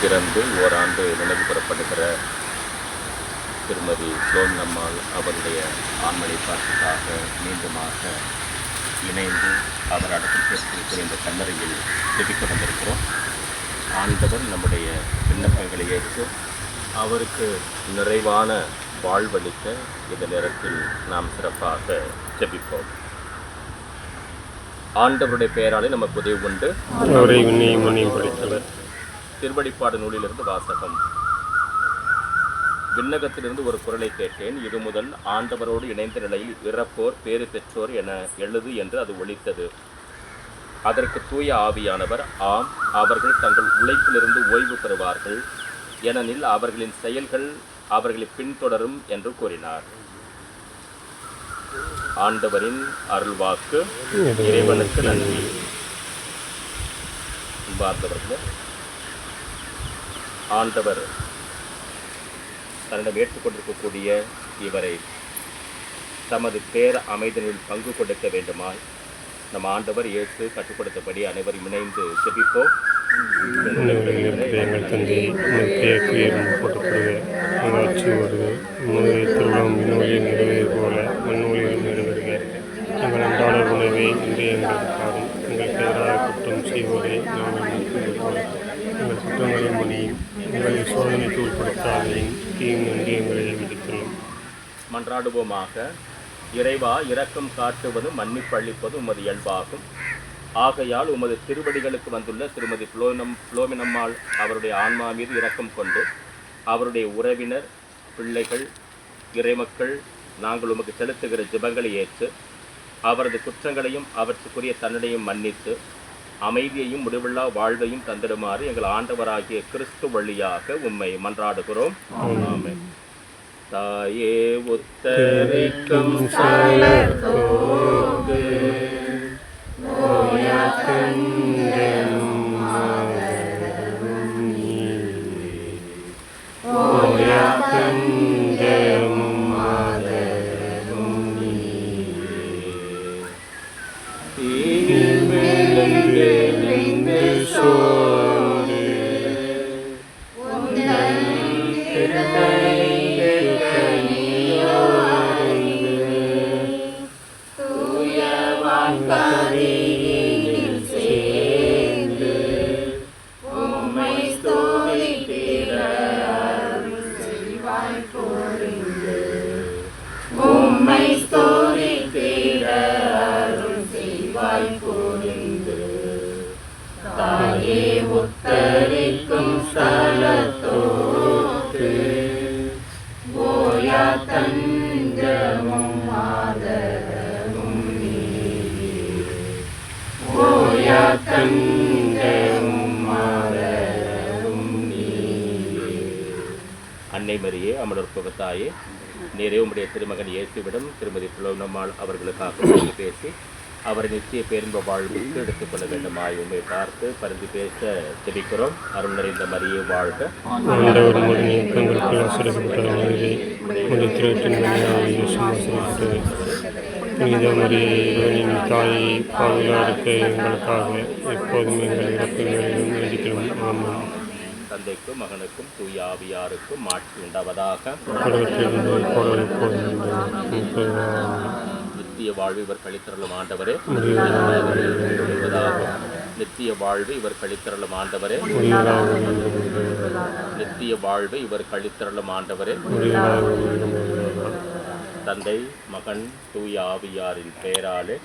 இறந்து ஓராண்டு நினைவு கூறப்படுகிற திருமதி புளோமினம்மாள் அவருடைய ஆன்மளிப்பாட்டுக்காக மீண்டுமாக இணைந்து அவர் அடக்கம் சேர்த்திருக்கிற இந்த கல்லறையில் ஜெபிக்க வந்திருக்கிறோம். ஆண்டவர் நம்முடைய விண்ணப்பங்களை ஏற்று அவருக்கு நிறைவான வாழ்வளிக்க இந்த நேரத்தில் நாம் சிறப்பாக ஜெபிப்போம். ஆண்டவருடைய பெயராலே நமக்கு உதவி உண்டு. திருவழிப்பாடு நூலிலிருந்து வாசகம். விண்ணகத்திலிருந்து ஒரு குரலை கேட்டேன், இது முதல் ஆண்டவரோடு இணைந்த நிலையில் இறப்போர் பேறு பெற்றோர் என எழுது என்று அது ஒலித்தது. அதற்கு தூய ஆவியானவர், ஆம், அவர்கள் தங்கள் உழைப்பிலிருந்து ஓய்வு பெறுவார்கள், ஏனெனில் அவர்களின் செயல்கள் அவர்களை பின்தொடரும் என்று கூறினார். ஆண்டவரின் அருள்வாக்கு. இறைவனுக்கு நன்றி. பார்த்தவர்களே, ஆண்டவர் தன்னிடம் ஏற்றுக்கொண்டிருக்கக்கூடிய இவரை தமது பேர் அமைதலில் பங்கு கொடுக்க வேண்டுமாய் நம் ஆண்டவர் இயேசு கற்றுக் கொடுத்தபடி அனைவரும் இணைந்து ஜெபிப்போம். எங்கள் தந்தை நிறைவேறு போல மண்ணூழியில் நிறைவேறுக. எங்கள் அன்றாட உணவை இன்று எங்களுக்கு தாரும். எங்கள் பெயராக குற்றம் செய்வோரை நாங்கள் போல எங்கள் குற்றங்களை மணியும் எங்களை சோதனைக்கு உட்படுத்தாதையும் தீங்கு எங்களை விடுக்கிறோம். மன்றாடுவோமாக. இறைவா, இரக்கம் காட்டுவது மன்னிப்பு அளிப்பது உமது இயல்பாகும். ஆகையால் உமது திருவடிகளுக்கு வந்துள்ள திருமதி புளோமினம்மாள் அவருடைய ஆன்மா மீது இரக்கம் கொண்டு அவருடைய உறவினர், பிள்ளைகள், இறைமக்கள் நாங்கள் உமக்கு செலுத்துகிற ஜெபங்களை ஏற்று அவரது குற்றங்களையும் அவற்றுக்குரிய தண்டனையும் மன்னித்து அமைதியையும் முடிவில்லா வாழ்வையும் தந்திடுமாறு எங்கள் ஆண்டவராகிய கிறிஸ்து வழியாக உம்மை மன்றாடுகிறோம். ஆமென். தாயே உத்தரிக்கும் அன்னை மரியே, அமலோற்பக தாயே, நீரே உம்முடைய திருமகன் இயேசுவிடம் திருமதி புளோமினம்மாள் அவர்களுக்காக பேசி அவரை நிச்சய பேரின்ப வாழ்வுக்கு எடுத்துக்கொள்ள வேண்டுமாய் உண்மை பார்த்து பரிந்து பேச ஜெபிக்கிறோம். அருள் நிறைந்த மரியே வாழ்க. தாயை பாதுகாக்க எங்களுக்காக எப்போதும் எங்கள் இறப்புகளிலும் வேண்டிக்கிறோம். ஆமென். தந்தைக்கும் மகனுக்கும் தூய ஆவியாருக்கும் மாட்சி உண்டாவதாக. நித்திய வாழ்வு இவர் கழித்தருளும் ஆண்டவரே. நித்திய வாழ்வு இவர் கழித்தருளும் ஆண்டவரே. நித்திய வாழ்வு இவர் கழித்தருளும் ஆண்டவரே. தந்தை, மகன், தூய ஆவியாரின் பெயராலே